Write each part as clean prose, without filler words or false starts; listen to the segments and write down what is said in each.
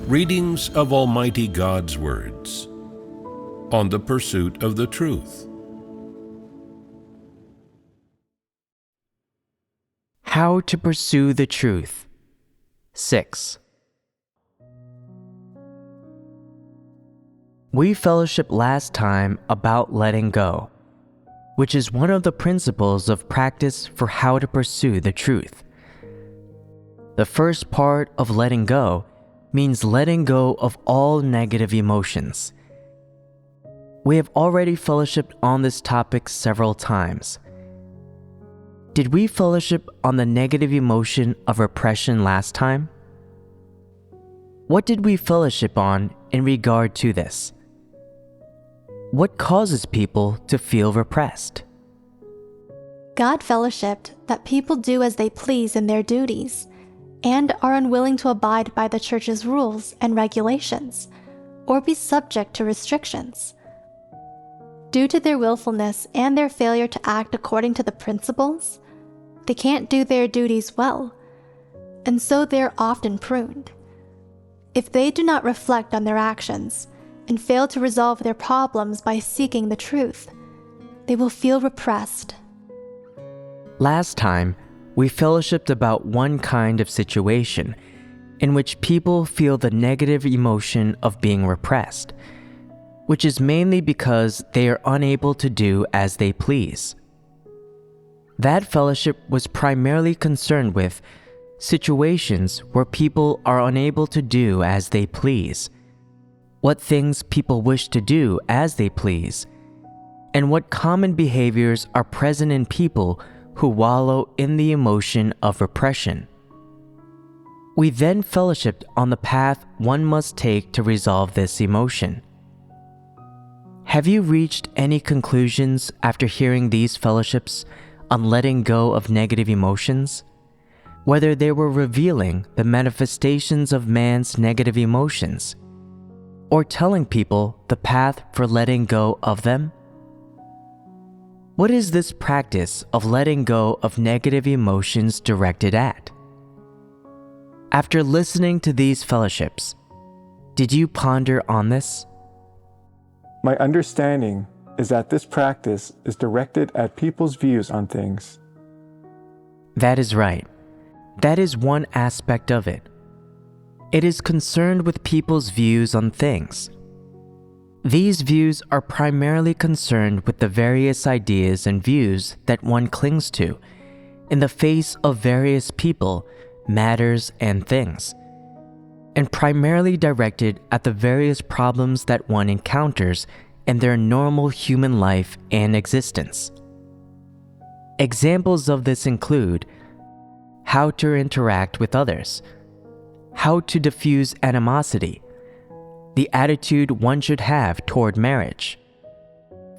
Readings of Almighty God's words on the pursuit of the truth. How to pursue the truth. 6. We fellowshiped last time about letting go, which is one of the principles of practice for how to pursue the truth. The first part of letting go means letting go of all negative emotions. We have already fellowshipped on this topic several times. Did we fellowship on the negative emotion of repression last time? What did we fellowship on in regard to this? What causes people to feel repressed? God fellowshipped that people do as they please in their duties, and are unwilling to abide by the church's rules and regulations, or be subject to restrictions. Due to their willfulness and their failure to act according to the principles, they can't do their duties well, and so they are often pruned. If they do not reflect on their actions and fail to resolve their problems by seeking the truth, they will feel repressed. Last time, we fellowshipped about one kind of situation in which people feel the negative emotion of being repressed, which is mainly because they are unable to do as they please. That fellowship was primarily concerned with situations where people are unable to do as they please, what things people wish to do as they please, and what common behaviors are present in people who wallow in the emotion of repression. We then fellowshipped on the path one must take to resolve this emotion. Have you reached any conclusions after hearing these fellowships on letting go of negative emotions? Whether they were revealing the manifestations of man's negative emotions, or telling people the path for letting go of them? What is this practice of letting go of negative emotions directed at? After listening to these fellowships, did you ponder on this? My understanding is that this practice is directed at people's views on things. That is right. That is one aspect of it. It is concerned with people's views on things. These views are primarily concerned with the various ideas and views that one clings to in the face of various people, matters, and things, and primarily directed at the various problems that one encounters in their normal human life and existence. Examples of this include how to interact with others, how to diffuse animosity, the attitude one should have toward marriage,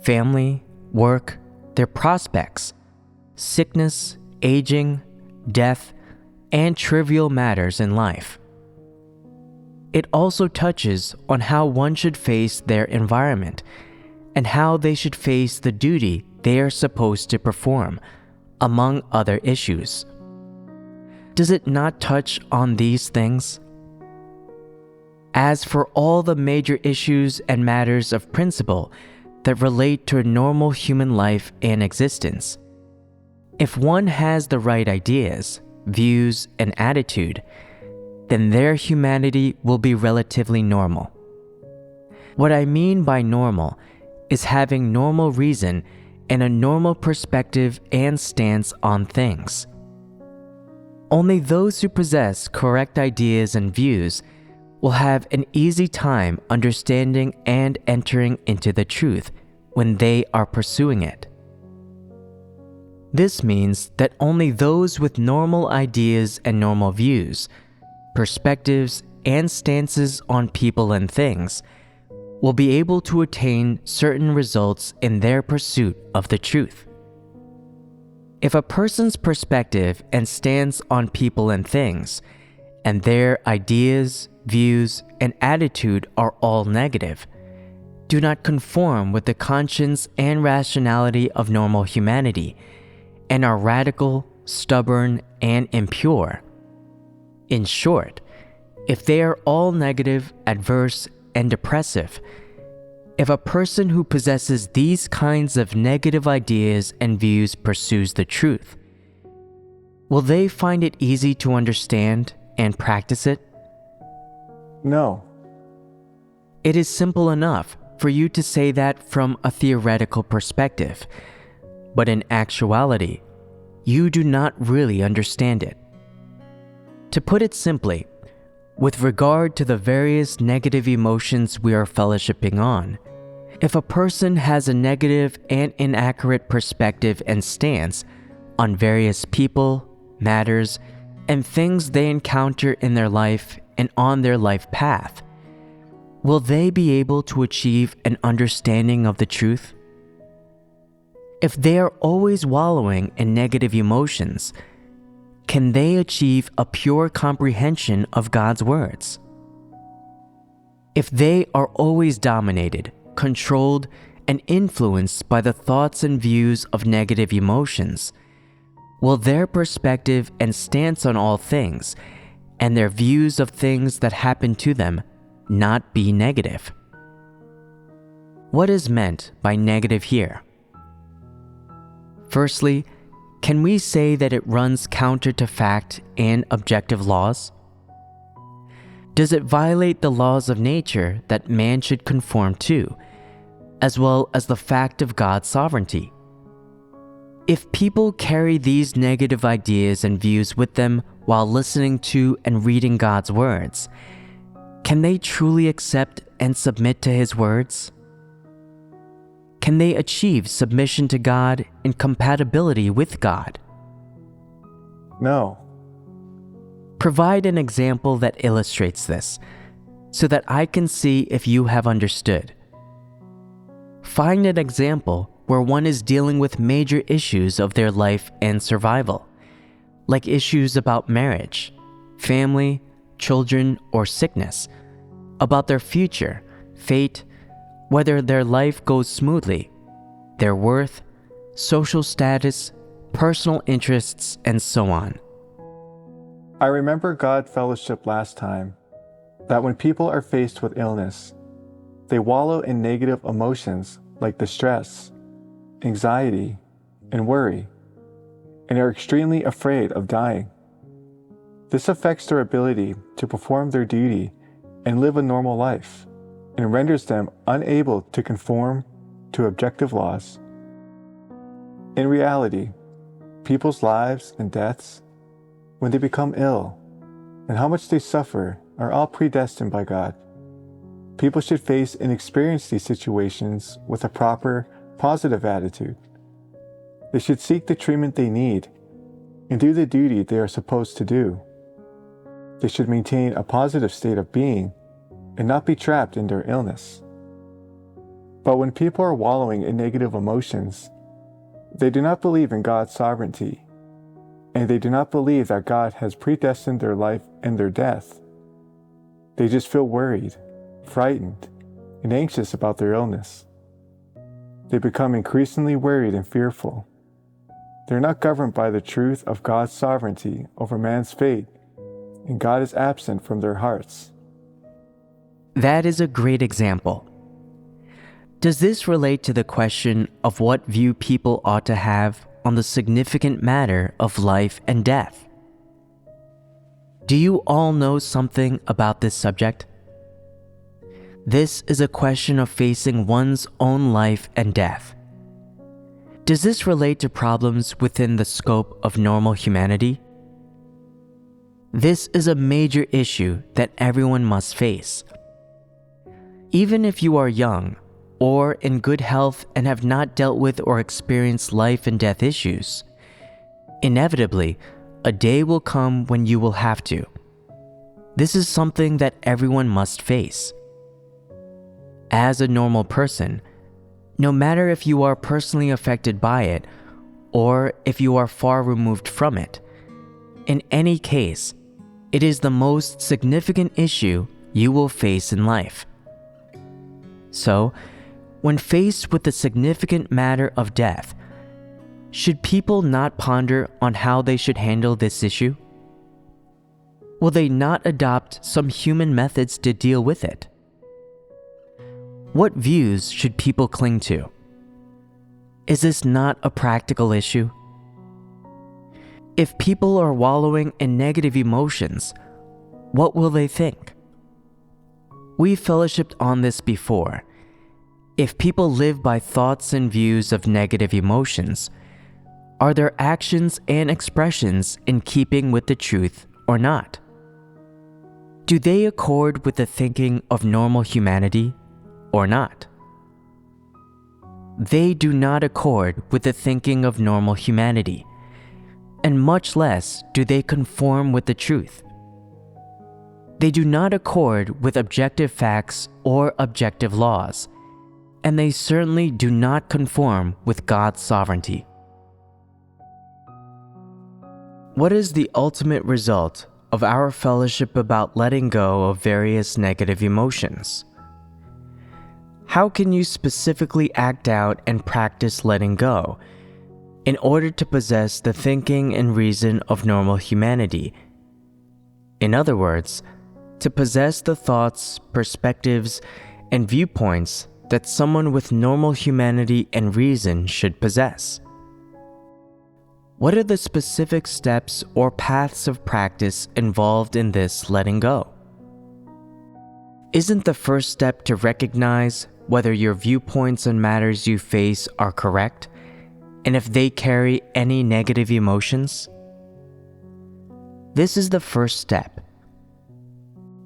family, work, their prospects, sickness, aging, death, and trivial matters in life. It also touches on how one should face their environment and how they should face the duty they are supposed to perform, among other issues. Does it not touch on these things? As for all the major issues and matters of principle that relate to a normal human life and existence, if one has the right ideas, views, and attitude, then their humanity will be relatively normal. What I mean by normal is having normal reason and a normal perspective and stance on things. Only those who possess correct ideas and views will have an easy time understanding and entering into the truth when they are pursuing it. This means that only those with normal ideas and normal views, perspectives, and stances on people and things will be able to attain certain results in their pursuit of the truth. If a person's perspective and stance on people and things, and their ideas, views, and attitude are all negative, do not conform with the conscience and rationality of normal humanity, and are radical, stubborn, and impure. In short, if they are all negative, adverse, and depressive, if a person who possesses these kinds of negative ideas and views pursues the truth, will they find it easy to understand and practice it? No. It is simple enough for you to say that from a theoretical perspective, but in actuality, you do not really understand it. To put it simply, with regard to the various negative emotions we are fellowshipping on, if a person has a negative and inaccurate perspective and stance on various people, matters, and things they encounter in their life and on their life path, will they be able to achieve an understanding of the truth? If they are always wallowing in negative emotions, can they achieve a pure comprehension of God's words? If they are always dominated, controlled, and influenced by the thoughts and views of negative emotions, will their perspective and stance on all things, and their views of things that happen to them, not be negative? What is meant by negative here? Firstly, can we say that it runs counter to fact and objective laws? Does it violate the laws of nature that man should conform to, as well as the fact of God's sovereignty? If people carry these negative ideas and views with them while listening to and reading God's words, can they truly accept and submit to His words? Can they achieve submission to God and compatibility with God? No. Provide an example that illustrates this, so that I can see if you have understood. Find an example where one is dealing with major issues of their life and survival, like issues about marriage, family, children, or sickness, about their future, fate, whether their life goes smoothly, their worth, social status, personal interests, and so on. I remember God fellowship last time that when people are faced with illness, they wallow in negative emotions like distress, anxiety, and worry, and are extremely afraid of dying. This affects their ability to perform their duty and live a normal life, and renders them unable to conform to objective laws. In reality, people's lives and deaths, when they become ill, and how much they suffer, are all predestined by God. People should face and experience these situations with a proper, positive attitude. They should seek the treatment they need and do the duty they are supposed to do. They should maintain a positive state of being and not be trapped in their illness. But when people are wallowing in negative emotions, they do not believe in God's sovereignty, and they do not believe that God has predestined their life and their death. They just feel worried, frightened, and anxious about their illness. They become increasingly worried and fearful. They're not governed by the truth of God's sovereignty over man's fate, and God is absent from their hearts. That is a great example. Does this relate to the question of what view people ought to have on the significant matter of life and death? Do you all know something about this subject? This is a question of facing one's own life and death. Does this relate to problems within the scope of normal humanity? This is a major issue that everyone must face. Even if you are young, or in good health and have not dealt with or experienced life and death issues, inevitably, a day will come when you will have to. This is something that everyone must face. As a normal person, no matter if you are personally affected by it or if you are far removed from it, in any case, it is the most significant issue you will face in life. So, when faced with the significant matter of death, should people not ponder on how they should handle this issue? Will they not adopt some human methods to deal with it? What views should people cling to? Is this not a practical issue? If people are wallowing in negative emotions, what will they think? We've fellowshipped on this before. If people live by thoughts and views of negative emotions, are their actions and expressions in keeping with the truth or not? Do they accord with the thinking of normal humanity or not? They do not accord with the thinking of normal humanity, and much less do they conform with the truth. They do not accord with objective facts or objective laws, and they certainly do not conform with God's sovereignty. What is the ultimate result of our fellowship about letting go of various negative emotions? How can you specifically act out and practice letting go in order to possess the thinking and reason of normal humanity? In other words, to possess the thoughts, perspectives, and viewpoints that someone with normal humanity and reason should possess. What are the specific steps or paths of practice involved in this letting go? Isn't the first step to recognize whether your viewpoints on matters you face are correct, and if they carry any negative emotions? This is the first step.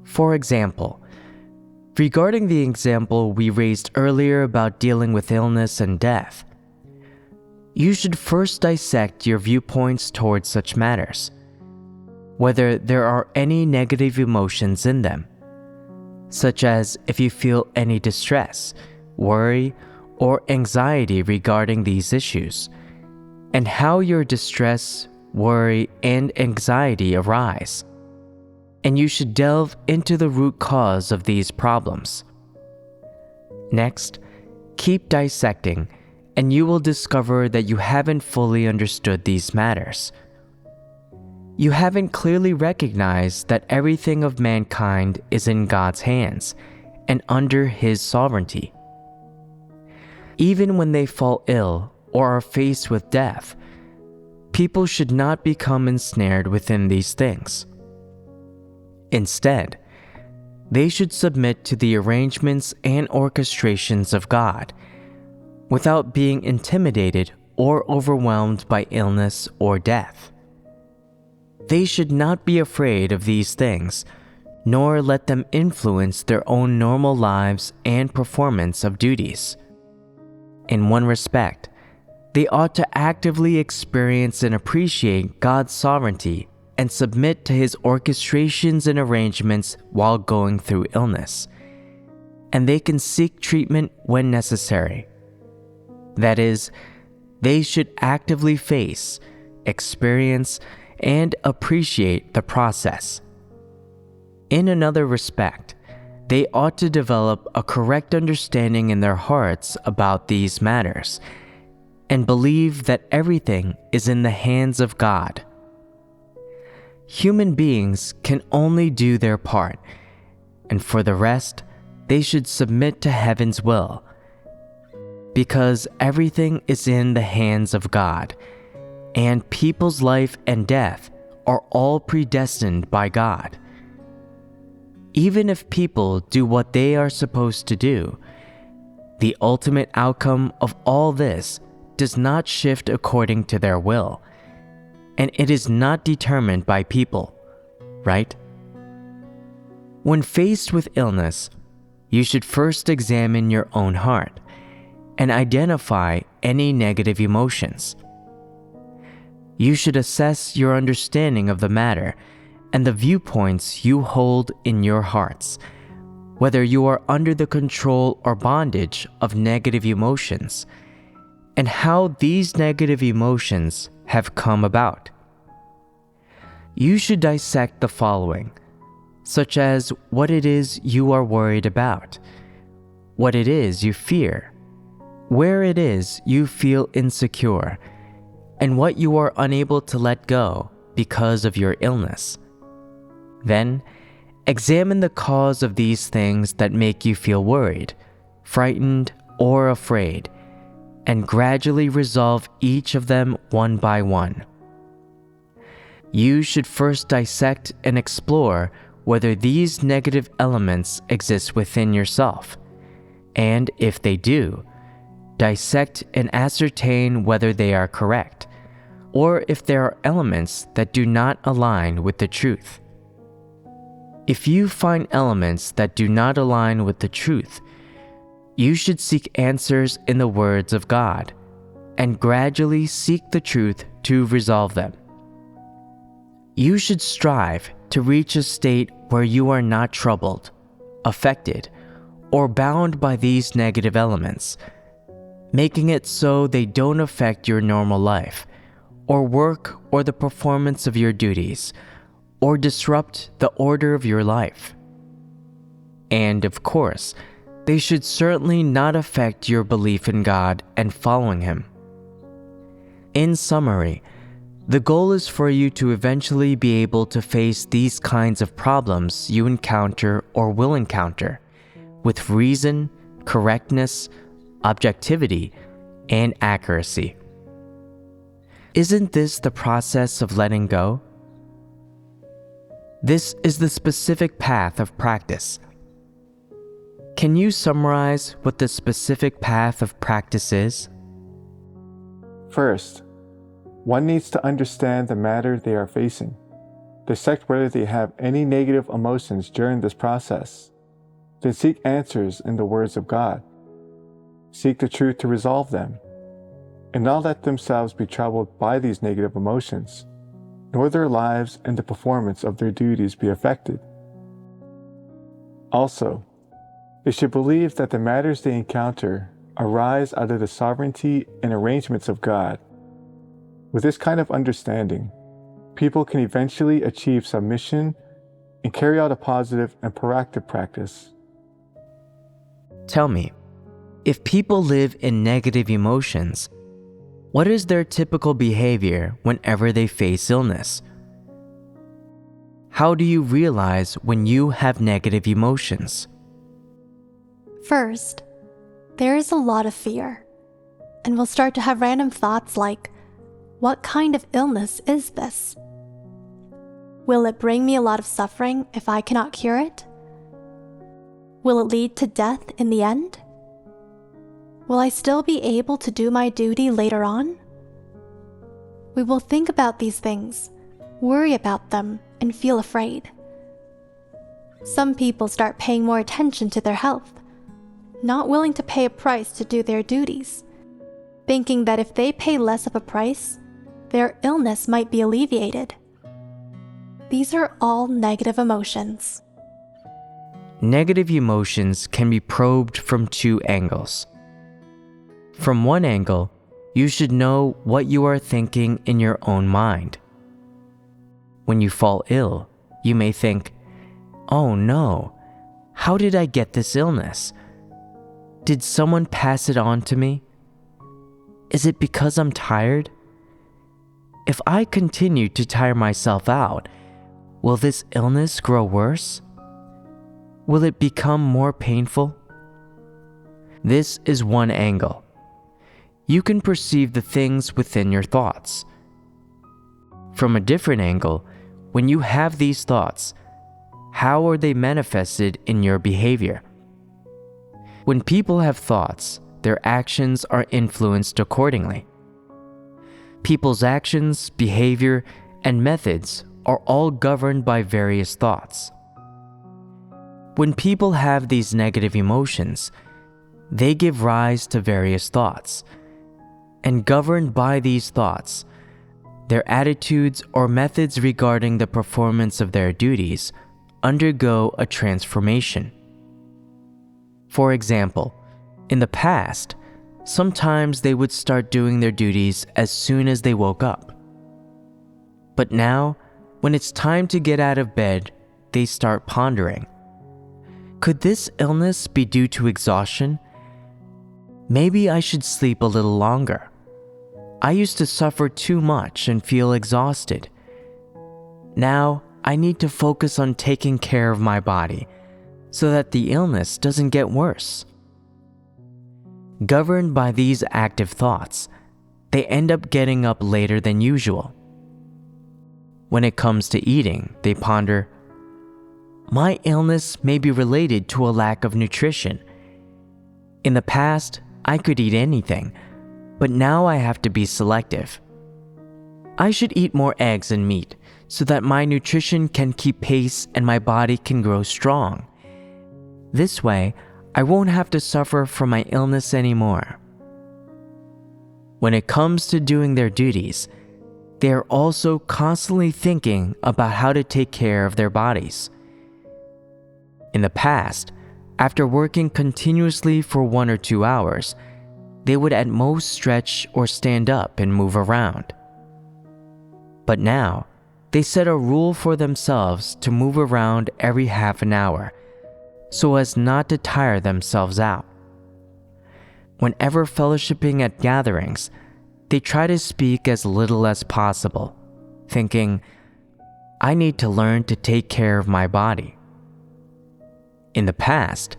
For example, regarding the example we raised earlier about dealing with illness and death, you should first dissect your viewpoints towards such matters, whether there are any negative emotions in them, such as if you feel any distress, worry, or anxiety regarding these issues, and how your distress, worry, and anxiety arise. And you should delve into the root cause of these problems. Next, keep dissecting, and you will discover that you haven't fully understood these matters. You haven't clearly recognized that everything of mankind is in God's hands and under His sovereignty. Even when they fall ill or are faced with death, people should not become ensnared within these things. Instead, they should submit to the arrangements and orchestrations of God without being intimidated or overwhelmed by illness or death. They should not be afraid of these things, nor let them influence their own normal lives and performance of duties. In one respect, they ought to actively experience and appreciate God's sovereignty and submit to His orchestrations and arrangements while going through illness, and they can seek treatment when necessary. That is, they should actively face, experience, and appreciate the process. In another respect, they ought to develop a correct understanding in their hearts about these matters, and believe that everything is in the hands of God. Human beings can only do their part, and for the rest, they should submit to heaven's will, because everything is in the hands of God, and people's life and death are all predestined by God. Even if people do what they are supposed to do, the ultimate outcome of all this does not shift according to their will, and it is not determined by people, right? When faced with illness, you should first examine your own heart and identify any negative emotions. You should assess your understanding of the matter and the viewpoints you hold in your hearts, whether you are under the control or bondage of negative emotions, and how these negative emotions have come about. You should dissect the following, such as what it is you are worried about, what it is you fear, where it is you feel insecure, and what you are unable to let go because of your illness. Then, examine the cause of these things that make you feel worried, frightened, or afraid, and gradually resolve each of them one by one. You should first dissect and explore whether these negative elements exist within yourself, and if they do, dissect and ascertain whether they are correct, or if there are elements that do not align with the truth. If you find elements that do not align with the truth, you should seek answers in the words of God, and gradually seek the truth to resolve them. You should strive to reach a state where you are not troubled, affected, or bound by these negative elements, making it so they don't affect your normal life, or work, or the performance of your duties, or disrupt the order of your life. And of course, they should certainly not affect your belief in God and following Him. In summary, the goal is for you to eventually be able to face these kinds of problems you encounter or will encounter with reason, correctness, objectivity, and accuracy. Isn't this the process of letting go? This is the specific path of practice. Can you summarize what the specific path of practice is? First, one needs to understand the matter they are facing, dissect whether they have any negative emotions during this process, then seek answers in the words of God. Seek the truth to resolve them, and not let themselves be troubled by these negative emotions, nor their lives and the performance of their duties be affected. Also, they should believe that the matters they encounter arise out of the sovereignty and arrangements of God. With this kind of understanding, people can eventually achieve submission and carry out a positive and proactive practice. Tell me, if people live in negative emotions, what is their typical behavior whenever they face illness? How do you realize when you have negative emotions? First, there is a lot of fear, and we'll start to have random thoughts like, what kind of illness is this? Will it bring me a lot of suffering if I cannot cure it? Will it lead to death in the end? Will I still be able to do my duty later on? We will think about these things, worry about them, and feel afraid. Some people start paying more attention to their health, not willing to pay a price to do their duties, thinking that if they pay less of a price, their illness might be alleviated. These are all negative emotions. Negative emotions can be probed from two angles. From one angle, you should know what you are thinking in your own mind. When you fall ill, you may think, "Oh no, how did I get this illness? Did someone pass it on to me? Is it because I'm tired? If I continue to tire myself out, will this illness grow worse? Will it become more painful?" This is one angle. You can perceive the things within your thoughts. From a different angle, when you have these thoughts, how are they manifested in your behavior? When people have thoughts, their actions are influenced accordingly. People's actions, behavior, and methods are all governed by various thoughts. When people have these negative emotions, they give rise to various thoughts, and governed by these thoughts, their attitudes or methods regarding the performance of their duties undergo a transformation. For example, in the past, sometimes they would start doing their duties as soon as they woke up. But now, when it's time to get out of bed, they start pondering. Could this illness be due to exhaustion? Maybe I should sleep a little longer. I used to suffer too much and feel exhausted. Now, I need to focus on taking care of my body so that the illness doesn't get worse. Governed by these active thoughts, they end up getting up later than usual. When it comes to eating, they ponder, my illness may be related to a lack of nutrition. In the past, I could eat anything, but now I have to be selective. I should eat more eggs and meat so that my nutrition can keep pace and my body can grow strong. This way, I won't have to suffer from my illness anymore. When it comes to doing their duties, they are also constantly thinking about how to take care of their bodies. In the past, after working continuously for 1 or 2 hours, they would at most stretch or stand up and move around. But now, they set a rule for themselves to move around every half an hour, so as not to tire themselves out. Whenever fellowshipping at gatherings, they try to speak as little as possible, thinking, I need to learn to take care of my body. In the past,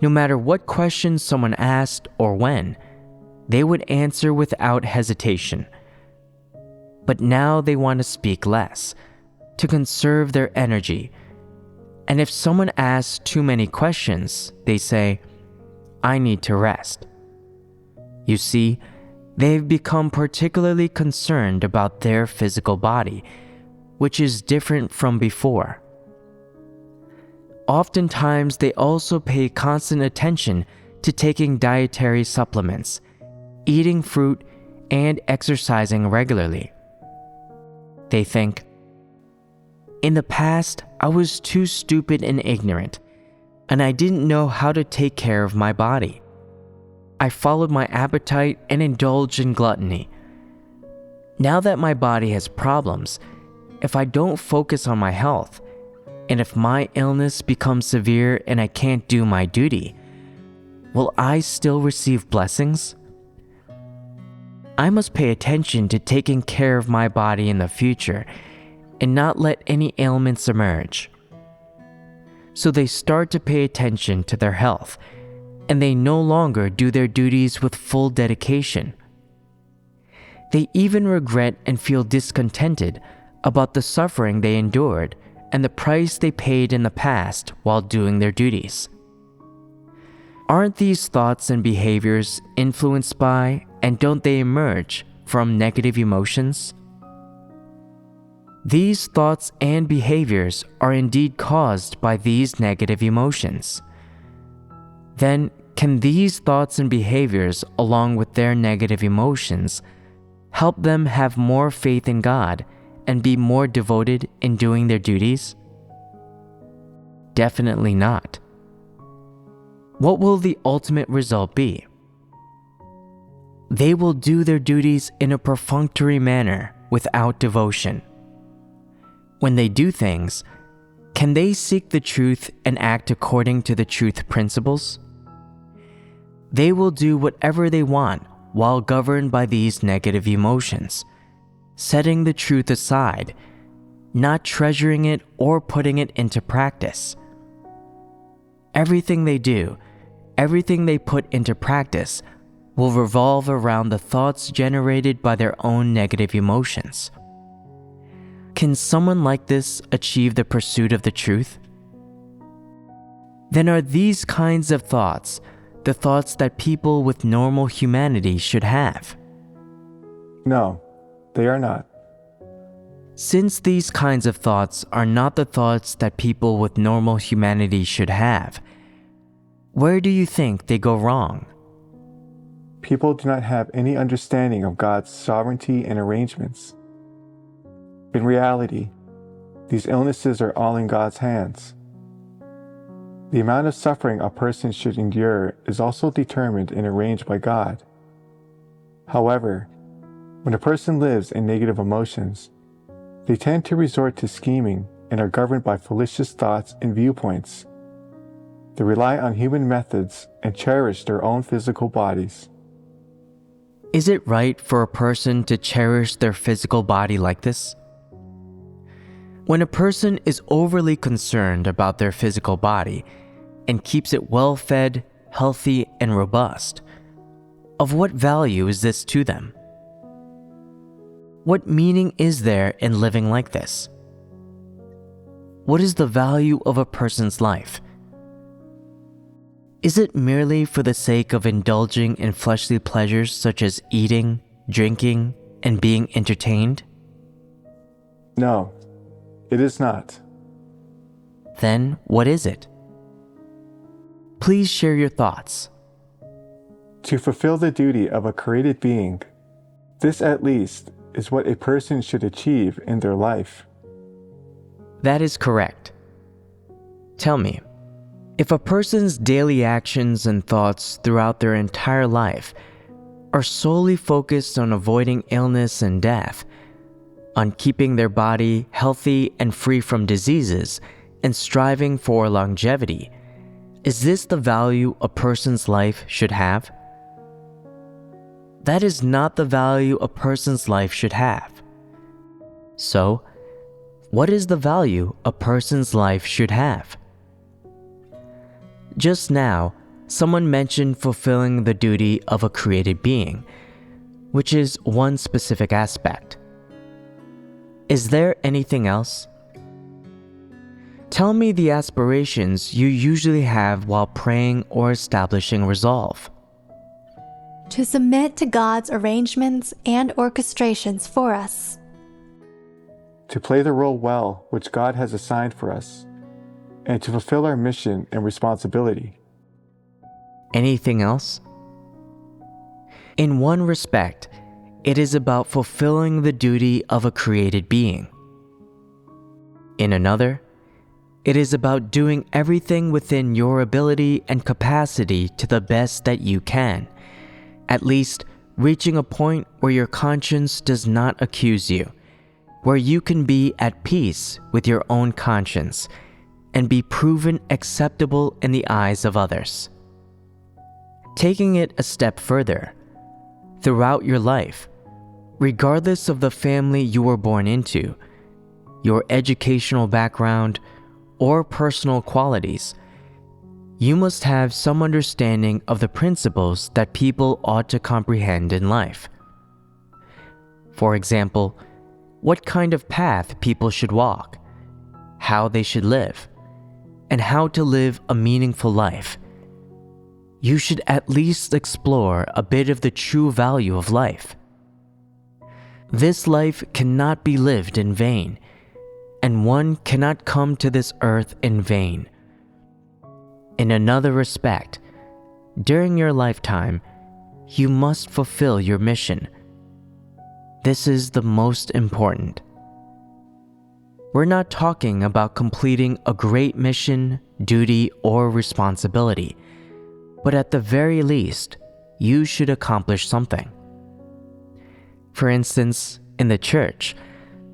no matter what question someone asked or when, they would answer without hesitation. But now they want to speak less, to conserve their energy. And if someone asks too many questions, they say, I need to rest. You see, they've become particularly concerned about their physical body, which is different from before. Oftentimes, they also pay constant attention to taking dietary supplements, eating fruit, and exercising regularly. They think, in the past, I was too stupid and ignorant, and I didn't know how to take care of my body. I followed my appetite and indulged in gluttony. Now that my body has problems, if I don't focus on my health, and if my illness becomes severe and I can't do my duty, will I still receive blessings? I must pay attention to taking care of my body in the future and not let any ailments emerge. So they start to pay attention to their health, and they no longer do their duties with full dedication. They even regret and feel discontented about the suffering they endured and the price they paid in the past while doing their duties. Aren't these thoughts and behaviors influenced by, and don't they emerge from, negative emotions? These thoughts and behaviors are indeed caused by these negative emotions. Then, can these thoughts and behaviors, along with their negative emotions, help them have more faith in God and be more devoted in doing their duties? Definitely not. What will the ultimate result be? They will do their duties in a perfunctory manner without devotion. When they do things, can they seek the truth and act according to the truth principles? They will do whatever they want while governed by these negative emotions, setting the truth aside, not treasuring it or putting it into practice. Everything they do, everything they put into practice, will revolve around the thoughts generated by their own negative emotions. Can someone like this achieve the pursuit of the truth? Then are these kinds of thoughts the thoughts that people with normal humanity should have? No, they are not. Since these kinds of thoughts are not the thoughts that people with normal humanity should have, where do you think they go wrong? People do not have any understanding of God's sovereignty and arrangements. In reality, these illnesses are all in God's hands. The amount of suffering a person should endure is also determined and arranged by God. However, when a person lives in negative emotions, they tend to resort to scheming and are governed by fallacious thoughts and viewpoints. They rely on human methods and cherish their own physical bodies. Is it right for a person to cherish their physical body like this? When a person is overly concerned about their physical body and keeps it well-fed, healthy, and robust, of what value is this to them? What meaning is there in living like this? What is the value of a person's life? Is it merely for the sake of indulging in fleshly pleasures such as eating, drinking, and being entertained? No, it is not. Then what is it? Please share your thoughts. To fulfill the duty of a created being, this at least is what a person should achieve in their life. That is correct. Tell me, if a person's daily actions and thoughts throughout their entire life are solely focused on avoiding illness and death, on keeping their body healthy and free from diseases, and striving for longevity, is this the value a person's life should have? That is not the value a person's life should have. So, what is the value a person's life should have? Just now, someone mentioned fulfilling the duty of a created being, which is one specific aspect. Is there anything else? Tell me the aspirations you usually have while praying or establishing resolve. To submit to God's arrangements and orchestrations for us. To play the role well which God has assigned for us, and to fulfill our mission and responsibility. Anything else? In one respect, it is about fulfilling the duty of a created being. In another, it is about doing everything within your ability and capacity to the best that you can, at least reaching a point where your conscience does not accuse you, where you can be at peace with your own conscience and be proven acceptable in the eyes of others. Taking it a step further, throughout your life, regardless of the family you were born into, your educational background, or personal qualities, you must have some understanding of the principles that people ought to comprehend in life. For example, what kind of path people should walk, how they should live, and how to live a meaningful life. You should at least explore a bit of the true value of life. This life cannot be lived in vain, and one cannot come to this earth in vain. In another respect, during your lifetime, you must fulfill your mission. This is the most important. We're not talking about completing a great mission, duty, or responsibility, but at the very least, you should accomplish something. For instance, in the church,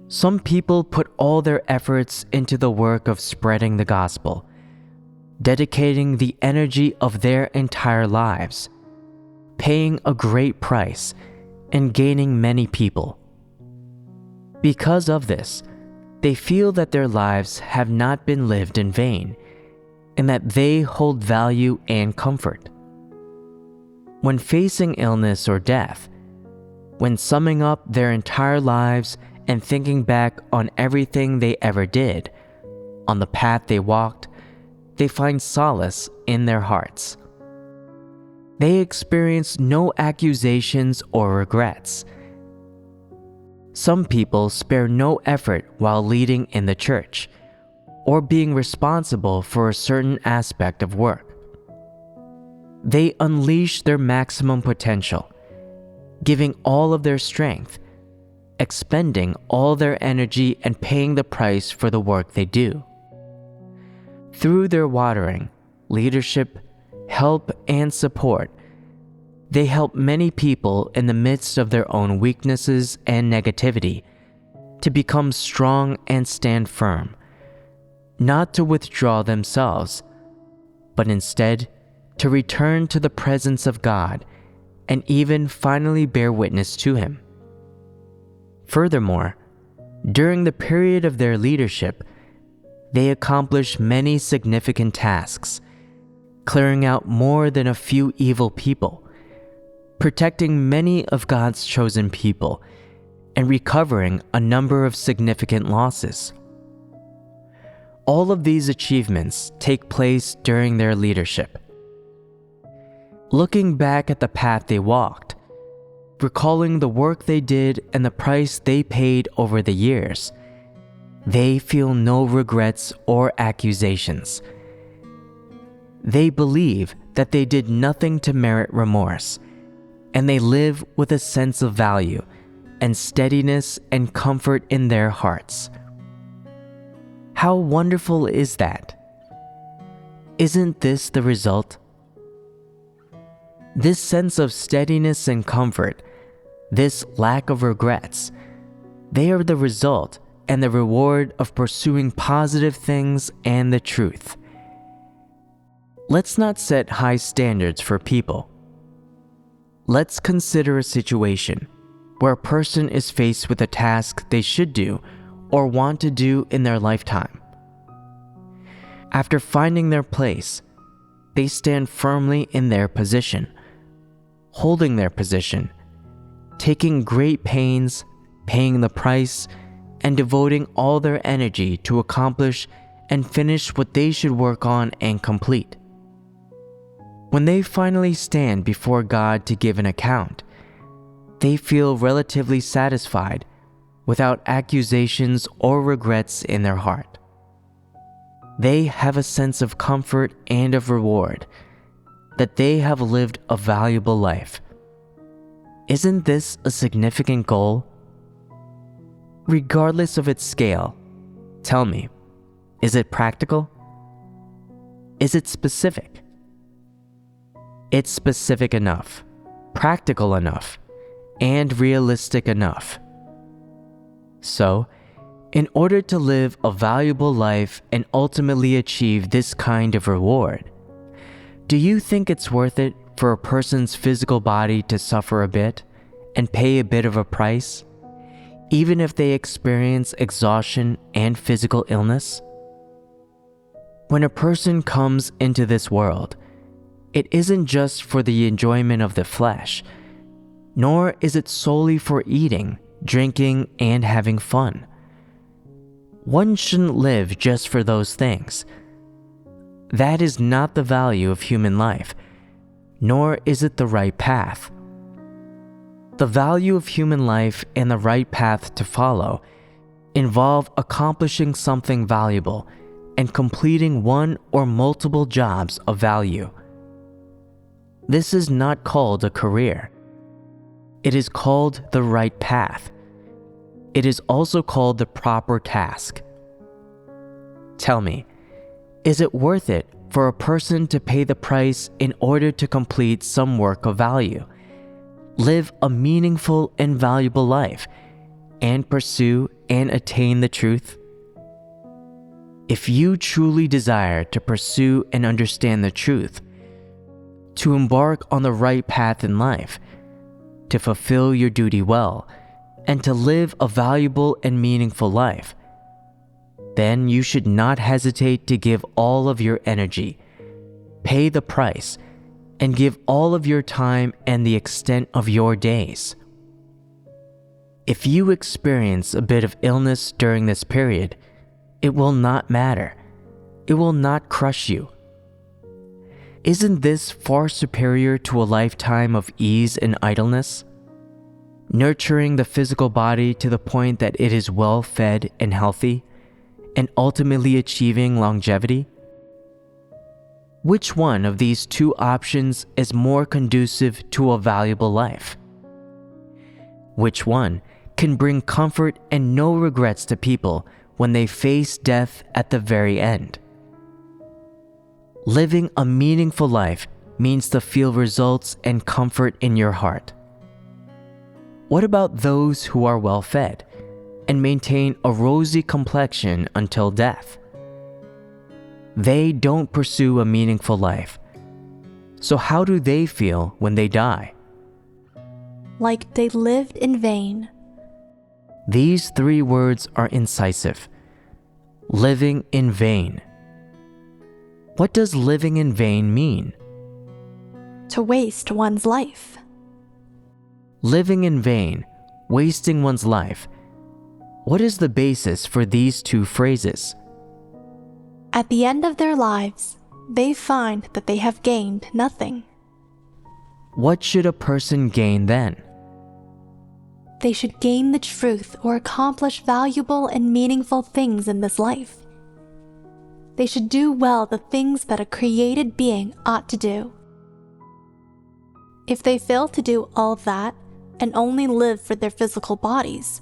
some people put all their efforts into the work of spreading the gospel, dedicating the energy of their entire lives, paying a great price, and gaining many people. Because of this, they feel that their lives have not been lived in vain, and that they hold value and comfort. When facing illness or death, when summing up their entire lives and thinking back on everything they ever did, on the path they walked, they find solace in their hearts. They experience no accusations or regrets. Some people spare no effort while leading in the church, or being responsible for a certain aspect of work. They unleash their maximum potential, giving all of their strength, expending all their energy and paying the price for the work they do. Through their watering, leadership, help, and support, they help many people in the midst of their own weaknesses and negativity to become strong and stand firm, not to withdraw themselves, but instead to return to the presence of God and even finally bear witness to Him. Furthermore, During the period of their leadership, they accomplished many significant tasks, clearing out more than a few evil people, protecting many of God's chosen people, and recovering a number of significant losses. All of these achievements take place during their leadership. Looking back at the path they walked, recalling the work they did and the price they paid over the years, they feel no regrets or accusations. They believe that they did nothing to merit remorse, and they live with a sense of value and steadiness and comfort in their hearts. How wonderful is that? Isn't this the result? This sense of steadiness and comfort, this lack of regrets, they are the result and the reward of pursuing positive things and the truth. Let's not set high standards for people. Let's consider a situation where a person is faced with a task they should do or want to do in their lifetime. After finding their place, they stand firmly in their position, holding their position, taking great pains, paying the price, and devoting all their energy to accomplish and finish what they should work on and complete. When they finally stand before God to give an account, they feel relatively satisfied without accusations or regrets in their heart. They have a sense of comfort and of reward, that they have lived a valuable life. Isn't this a significant goal? Regardless of its scale, tell me, is it practical? Is it specific? It's specific enough, practical enough, and realistic enough. So, in order to live a valuable life and ultimately achieve this kind of reward, do you think it's worth it for a person's physical body to suffer a bit and pay a bit of a price, even if they experience exhaustion and physical illness? When a person comes into this world, it isn't just for the enjoyment of the flesh, nor is it solely for eating, drinking, and having fun. One shouldn't live just for those things. That is not the value of human life, nor is it the right path. The value of human life and the right path to follow involve accomplishing something valuable and completing one or multiple jobs of value. This is not called a career. It is called the right path. It is also called the proper task. Tell me, is it worth it for a person to pay the price in order to complete some work of value, live a meaningful and valuable life, and pursue and attain the truth? If you truly desire to pursue and understand the truth, to embark on the right path in life, to fulfill your duty well, and to live a valuable and meaningful life, then you should not hesitate to give all of your energy, pay the price, and give all of your time and the extent of your days. If you experience a bit of illness during this period, it will not matter. It will not crush you. Isn't this far superior to a lifetime of ease and idleness? Nurturing the physical body to the point that it is well fed and healthy, and ultimately achieving longevity? Which one of these two options is more conducive to a valuable life? Which one can bring comfort and no regrets to people when they face death at the very end? Living a meaningful life means to feel results and comfort in your heart. What about those who are well fed and maintain a rosy complexion until death? They don't pursue a meaningful life. So how do they feel when they die? Like they lived in vain. These three words are incisive. Living in vain. What does living in vain mean? To waste one's life. Living in vain, wasting one's life. What is the basis for these two phrases? At the end of their lives, they find that they have gained nothing. What should a person gain then? They should gain the truth or accomplish valuable and meaningful things in this life. They should do well the things that a created being ought to do. If they fail to do all that and only live for their physical bodies,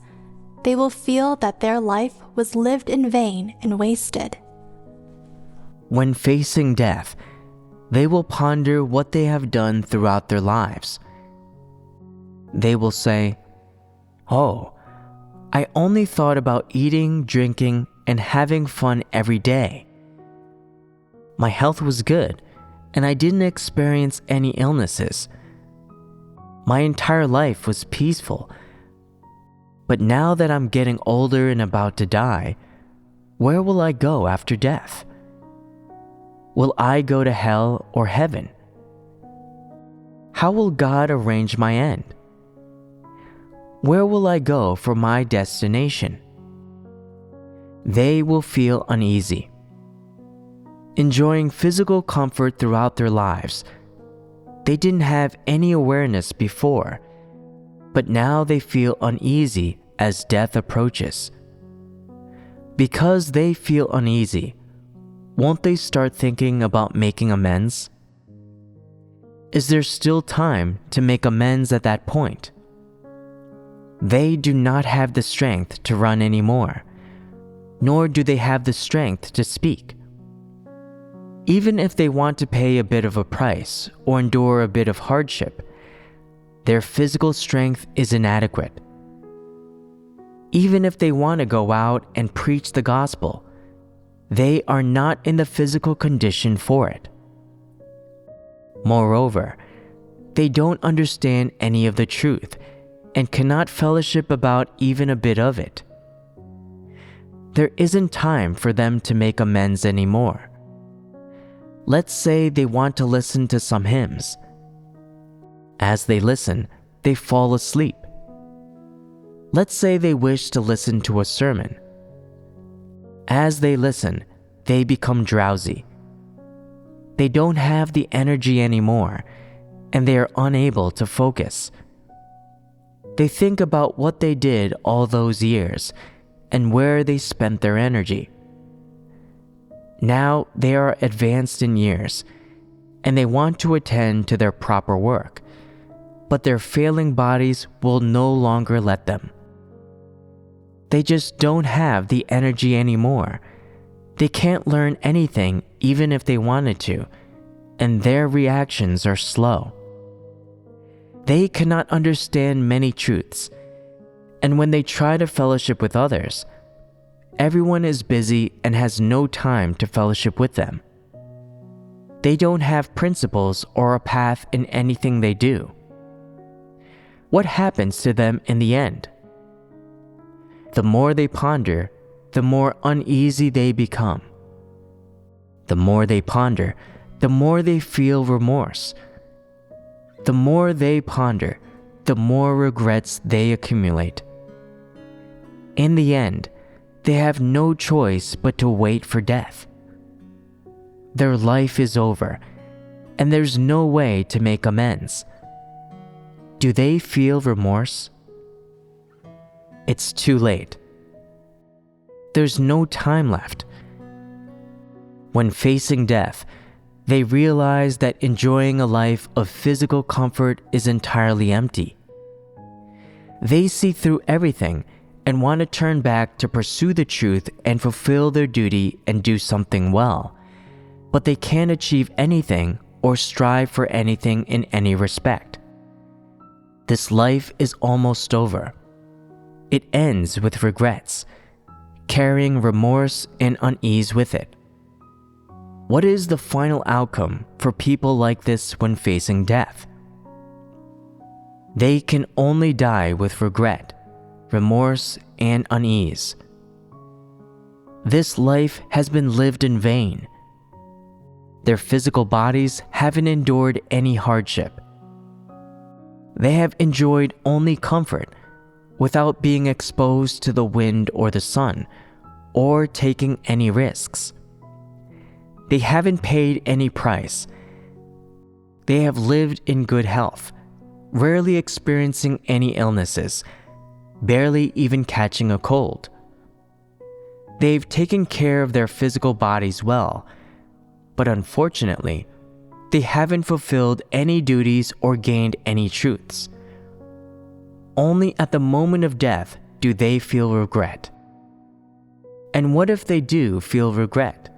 they will feel that their life was lived in vain and wasted. When facing death, they will ponder what they have done throughout their lives. They will say, "Oh, I only thought about eating, drinking, and having fun every day. My health was good, and I didn't experience any illnesses. My entire life was peaceful. But now that I'm getting older and about to die, where will I go after death? Will I go to hell or heaven? How will God arrange my end? Where will I go for my destination?" They will feel uneasy. Enjoying physical comfort throughout their lives, they didn't have any awareness before, but now they feel uneasy as death approaches. Because they feel uneasy, won't they start thinking about making amends? Is there still time to make amends at that point? They do not have the strength to run anymore, nor do they have the strength to speak. Even if they want to pay a bit of a price or endure a bit of hardship, their physical strength is inadequate. Even if they want to go out and preach the gospel, they are not in the physical condition for it. Moreover, they don't understand any of the truth and cannot fellowship about even a bit of it. There isn't time for them to make amends anymore. Let's say they want to listen to some hymns. As they listen, they fall asleep. Let's say they wish to listen to a sermon. As they listen, they become drowsy. They don't have the energy anymore, and they are unable to focus. They think about what they did all those years and where they spent their energy. Now they are advanced in years, and they want to attend to their proper work, but their failing bodies will no longer let them. They just don't have the energy anymore. They can't learn anything even if they wanted to, and their reactions are slow. They cannot understand many truths, and when they try to fellowship with others, everyone is busy and has no time to fellowship with them. They don't have principles or a path in anything they do. What happens to them in the end? The more they ponder, the more uneasy they become. The more they ponder, the more they feel remorse. The more they ponder, the more regrets they accumulate. In the end, they have no choice but to wait for death. Their life is over, and there's no way to make amends. Do they feel remorse? It's too late. There's no time left. When facing death, they realize that enjoying a life of physical comfort is entirely empty. They see through everything and want to turn back to pursue the truth and fulfill their duty and do something well, but they can't achieve anything or strive for anything in any respect. This life is almost over. It ends with regrets, carrying remorse and unease with it. What is the final outcome for people like this when facing death? They can only die with regret, remorse, and unease. This life has been lived in vain. Their physical bodies haven't endured any hardship. They have enjoyed only comfort without being exposed to the wind or the sun, or taking any risks. They haven't paid any price. They have lived in good health, rarely experiencing any illnesses, barely even catching a cold. They've taken care of their physical bodies well, but unfortunately, they haven't fulfilled any duties or gained any truths. Only at the moment of death do they feel regret. And what if they do feel regret?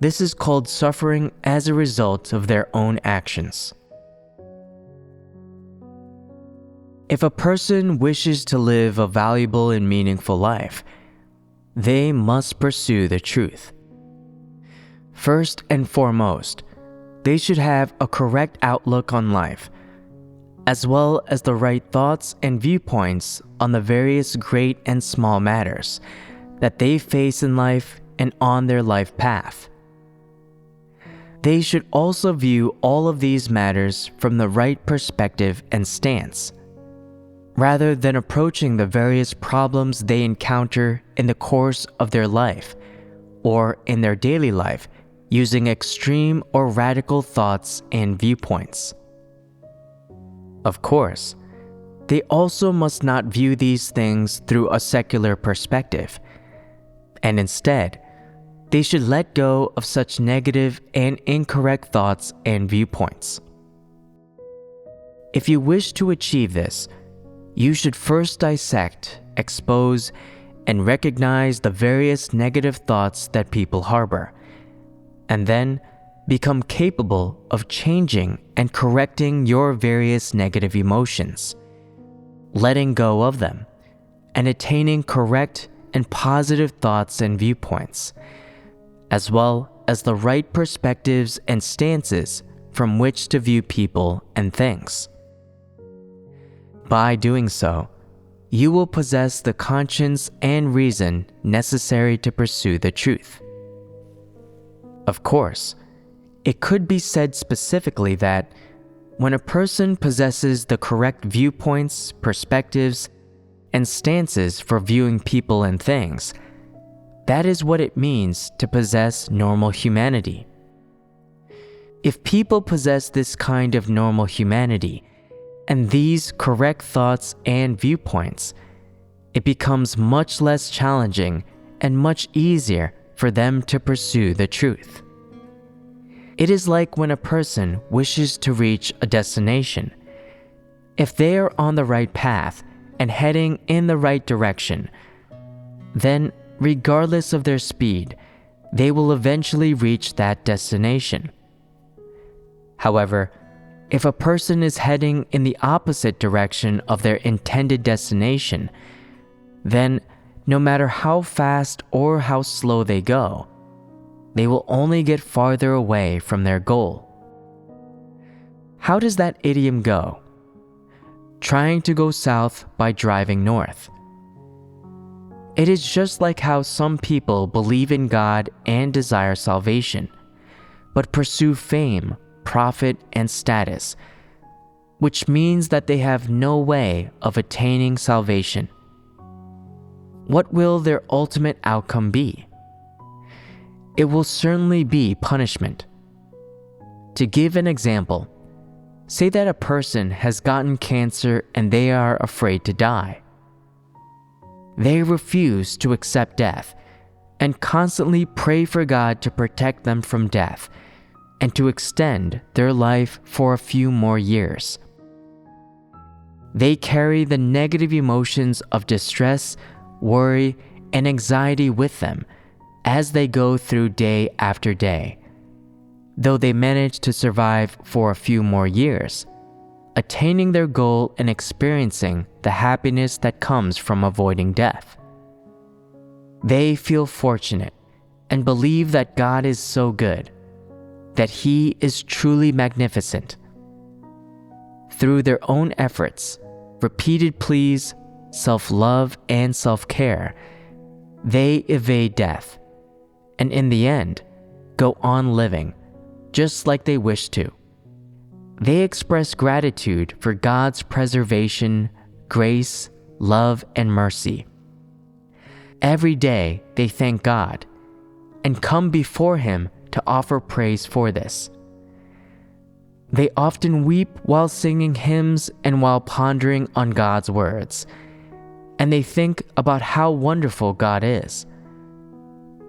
This is called suffering as a result of their own actions. If a person wishes to live a valuable and meaningful life, they must pursue the truth. First and foremost, they should have a correct outlook on life, as well as the right thoughts and viewpoints on the various great and small matters that they face in life and on their life path. They should also view all of these matters from the right perspective and stance, rather than approaching the various problems they encounter in the course of their life or in their daily life using extreme or radical thoughts and viewpoints. Of course, they also must not view these things through a secular perspective, and instead, they should let go of such negative and incorrect thoughts and viewpoints. If you wish to achieve this, you should first dissect, expose, and recognize the various negative thoughts that people harbor, and then become capable of changing and correcting your various negative emotions, letting go of them, and attaining correct and positive thoughts and viewpoints, as well as the right perspectives and stances from which to view people and things. By doing so, you will possess the conscience and reason necessary to pursue the truth. Of course, it could be said specifically that when a person possesses the correct viewpoints, perspectives, and stances for viewing people and things, that is what it means to possess normal humanity. If people possess this kind of normal humanity and these correct thoughts and viewpoints, it becomes much less challenging and much easier for them to pursue the truth. It is like when a person wishes to reach a destination. If they are on the right path and heading in the right direction, then regardless of their speed, they will eventually reach that destination. However, if a person is heading in the opposite direction of their intended destination, then no matter how fast or how slow they go, they will only get farther away from their goal. How does that idiom go? Trying to go south by driving north. It is just like how some people believe in God and desire salvation, but pursue fame, profit, and status, which means that they have no way of attaining salvation. What will their ultimate outcome be? It will certainly be punishment. To give an example, say that a person has gotten cancer and they are afraid to die. They refuse to accept death and constantly pray for God to protect them from death and to extend their life for a few more years. They carry the negative emotions of distress, worry, and anxiety with them as they go through day after day. Though they manage to survive for a few more years, attaining their goal and experiencing the happiness that comes from avoiding death. They feel fortunate and believe that God is so good, that He is truly magnificent. Through their own efforts, repeated pleas, self-love, and self-care, they evade death, and in the end, go on living just like they wish to. They express gratitude for God's preservation, grace, love, and mercy. Every day they thank God and come before Him to offer praise for this. They often weep while singing hymns and while pondering on God's words, and they think about how wonderful God is.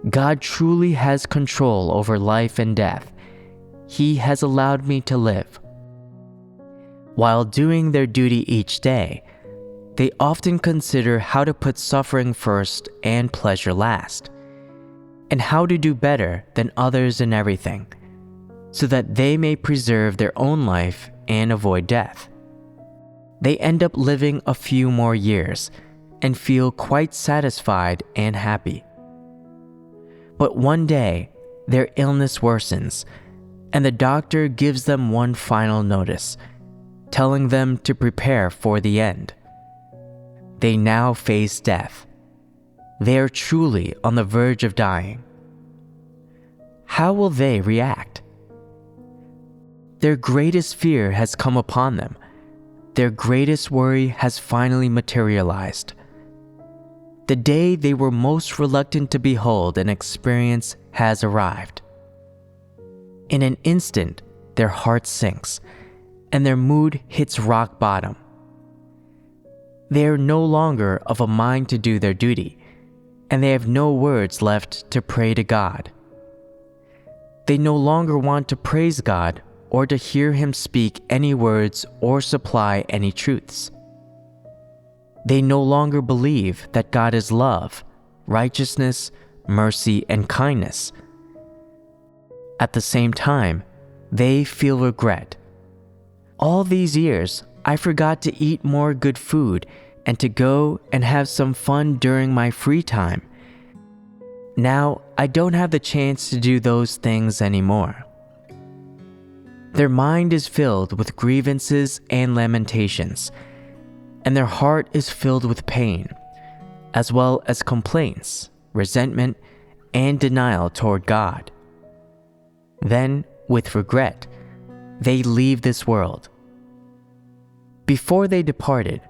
God truly has control over life and death. He has allowed me to live. While doing their duty each day, they often consider how to put suffering first and pleasure last, and how to do better than others in everything, so that they may preserve their own life and avoid death. They end up living a few more years and feel quite satisfied and happy. But one day, their illness worsens, and the doctor gives them one final notice, telling them to prepare for the end. They now face death. They are truly on the verge of dying. How will they react? Their greatest fear has come upon them. Their greatest worry has finally materialized. The day they were most reluctant to behold and experience has arrived. In an instant, their heart sinks, and their mood hits rock bottom. They are no longer of a mind to do their duty, and they have no words left to pray to God. They no longer want to praise God or to hear Him speak any words or supply any truths. They no longer believe that God is love, righteousness, mercy, and kindness. At the same time, they feel regret. All these years, I forgot to eat more good food and to go and have some fun during my free time. Now, I don't have the chance to do those things anymore. Their mind is filled with grievances and lamentations, and their heart is filled with pain, as well as complaints, resentment, and denial toward God. Then, with regret, they leave this world. Before they departed,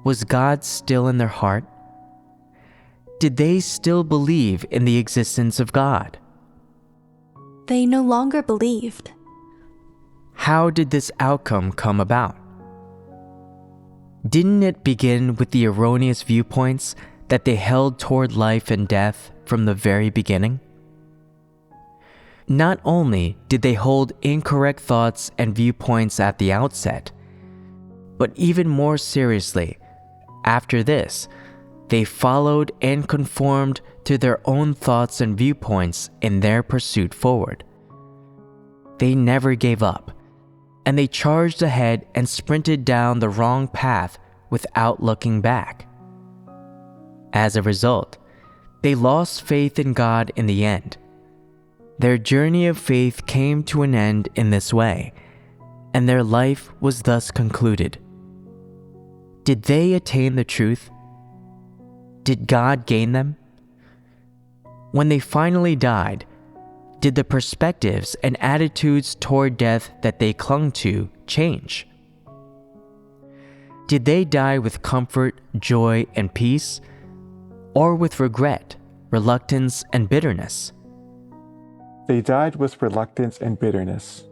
was God still in their heart? Did they still believe in the existence of God? They no longer believed. How did this outcome come about? Didn't it begin with the erroneous viewpoints that they held toward life and death from the very beginning? Not only did they hold incorrect thoughts and viewpoints at the outset, but even more seriously, after this, they followed and conformed to their own thoughts and viewpoints in their pursuit forward. They never gave up, and they charged ahead and sprinted down the wrong path without looking back. As a result, they lost faith in God in the end. Their journey of faith came to an end in this way, and their life was thus concluded. Did they attain the truth? Did God gain them? When they finally died, did the perspectives and attitudes toward death that they clung to change? Did they die with comfort, joy, and peace, or with regret, reluctance, and bitterness? They died with reluctance and bitterness.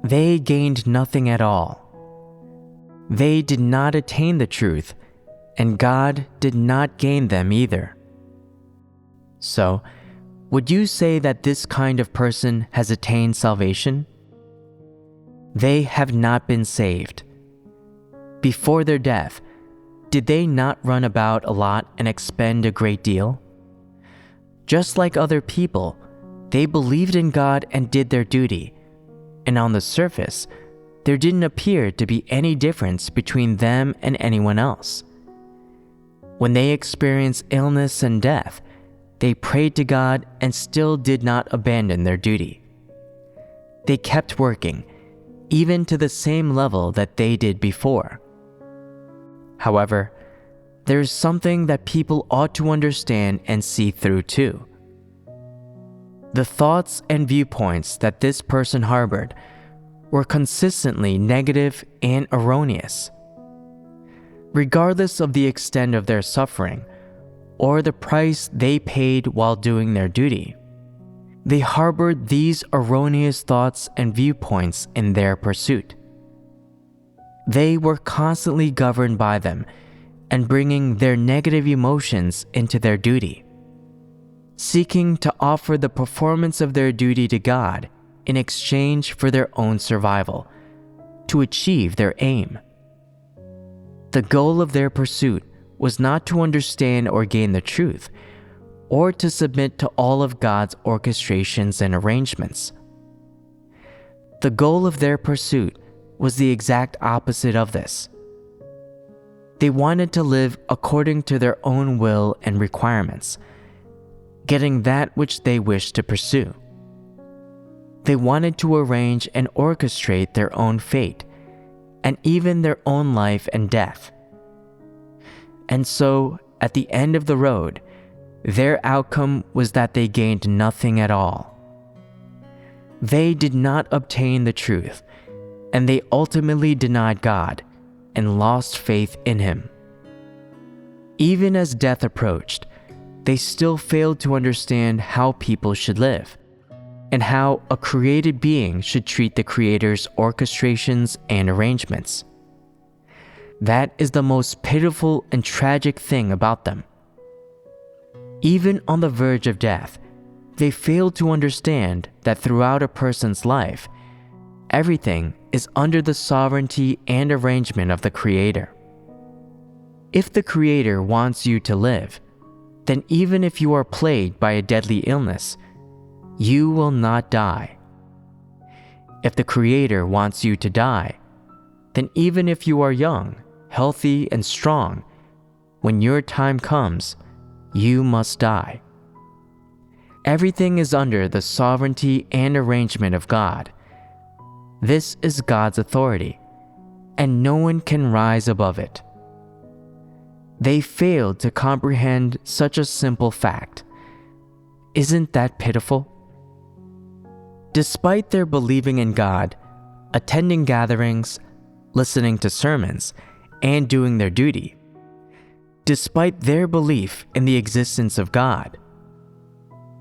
They gained nothing at all. They did not attain the truth, and God did not gain them either. So, would you say that this kind of person has attained salvation? They have not been saved. Before their death, did they not run about a lot and expend a great deal? Just like other people, they believed in God and did their duty, and on the surface, there didn't appear to be any difference between them and anyone else. When they experienced illness and death, they prayed to God and still did not abandon their duty. They kept working, even to the same level that they did before. However, there's something that people ought to understand and see through too. The thoughts and viewpoints that this person harbored were consistently negative and erroneous. Regardless of the extent of their suffering or the price they paid while doing their duty, they harbored these erroneous thoughts and viewpoints in their pursuit. They were constantly governed by them and bringing their negative emotions into their duty, seeking to offer the performance of their duty to God in exchange for their own survival, to achieve their aim. The goal of their pursuit was not to understand or gain the truth, or to submit to all of God's orchestrations and arrangements. The goal of their pursuit was the exact opposite of this. They wanted to live according to their own will and requirements, getting that which they wished to pursue. They wanted to arrange and orchestrate their own fate, and even their own life and death. And so, at the end of the road, their outcome was that they gained nothing at all. They did not obtain the truth, and they ultimately denied God and lost faith in Him. Even as death approached, they still failed to understand how people should live, and how a created being should treat the Creator's orchestrations and arrangements. That is the most pitiful and tragic thing about them. Even on the verge of death, they failed to understand that throughout a person's life, everything is under the sovereignty and arrangement of the Creator. If the Creator wants you to live, then even if you are plagued by a deadly illness, you will not die. If the Creator wants you to die, then even if you are young, healthy, and strong, when your time comes, you must die. Everything is under the sovereignty and arrangement of God. This is God's authority, and no one can rise above it. They failed to comprehend such a simple fact. Isn't that pitiful? Despite their believing in God, attending gatherings, listening to sermons, and doing their duty, despite their belief in the existence of God,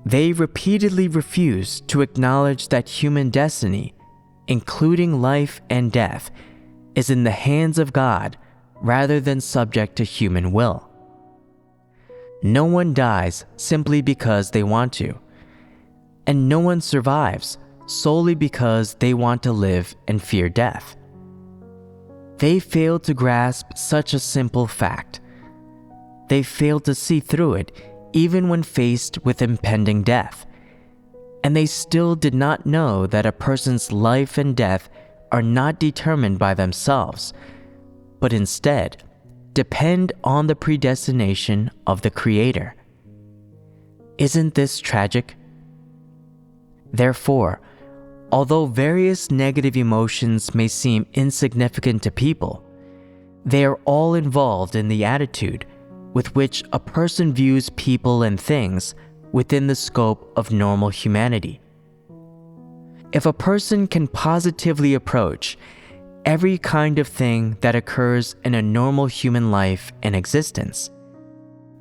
they repeatedly refused to acknowledge that human destiny, including life and death, is in the hands of God rather than subject to human will. No one dies simply because they want to, and no one survives solely because they want to live and fear death. They failed to grasp such a simple fact. They failed to see through it even when faced with impending death, and they still did not know that a person's life and death are not determined by themselves, but instead depend on the predestination of the Creator. Isn't this tragic? Therefore, although various negative emotions may seem insignificant to people, they are all involved in the attitude with which a person views people and things within the scope of normal humanity. If a person can positively approach every kind of thing that occurs in a normal human life and existence,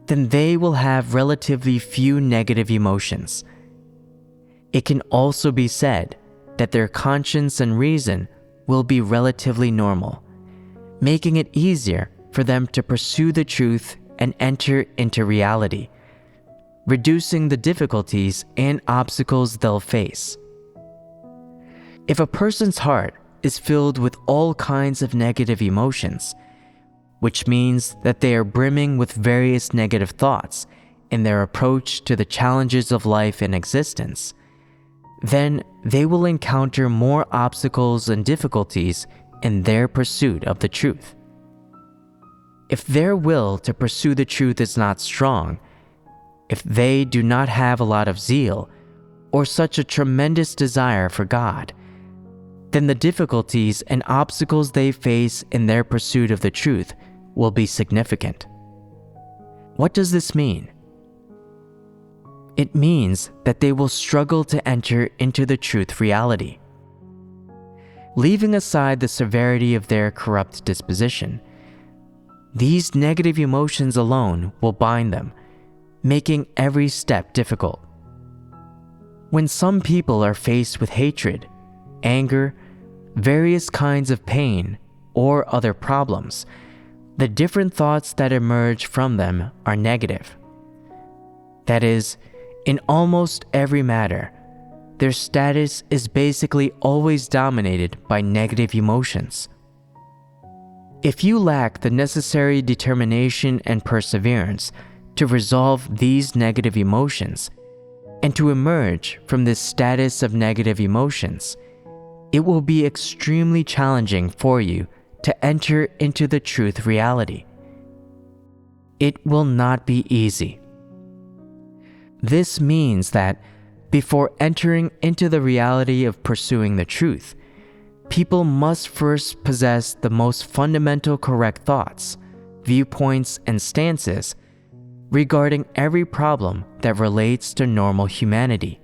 then they will have relatively few negative emotions. It can also be said that their conscience and reason will be relatively normal, making it easier for them to pursue the truth and enter into reality, reducing the difficulties and obstacles they'll face. If a person's heart is filled with all kinds of negative emotions, which means that they are brimming with various negative thoughts in their approach to the challenges of life and existence, then they will encounter more obstacles and difficulties in their pursuit of the truth. If their will to pursue the truth is not strong, if they do not have a lot of zeal or such a tremendous desire for God, then the difficulties and obstacles they face in their pursuit of the truth will be significant. What does this mean? It means that they will struggle to enter into the truth reality. Leaving aside the severity of their corrupt disposition, these negative emotions alone will bind them, making every step difficult. When some people are faced with hatred, anger, various kinds of pain, or other problems, the different thoughts that emerge from them are negative. That is, in almost every matter, their status is basically always dominated by negative emotions. If you lack the necessary determination and perseverance to resolve these negative emotions and to emerge from this status of negative emotions, it will be extremely challenging for you to enter into the truth reality. It will not be easy. This means that before entering into the reality of pursuing the truth, people must first possess the most fundamental correct thoughts, viewpoints, and stances regarding every problem that relates to normal humanity.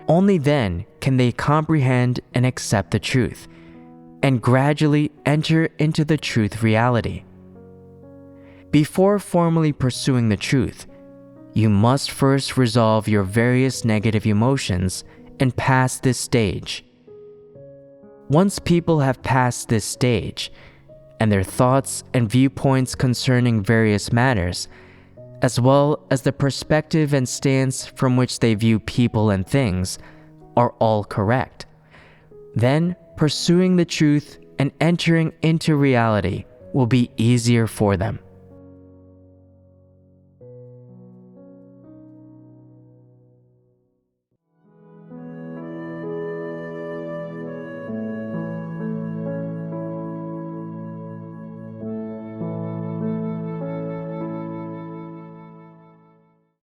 Only then can they comprehend and accept the truth, and gradually enter into the truth reality. Before formally pursuing the truth, you must first resolve your various negative emotions and pass this stage. Once people have passed this stage, and their thoughts and viewpoints concerning various matters, as well as the perspective and stance from which they view people and things, are all correct, then pursuing the truth and entering into reality will be easier for them.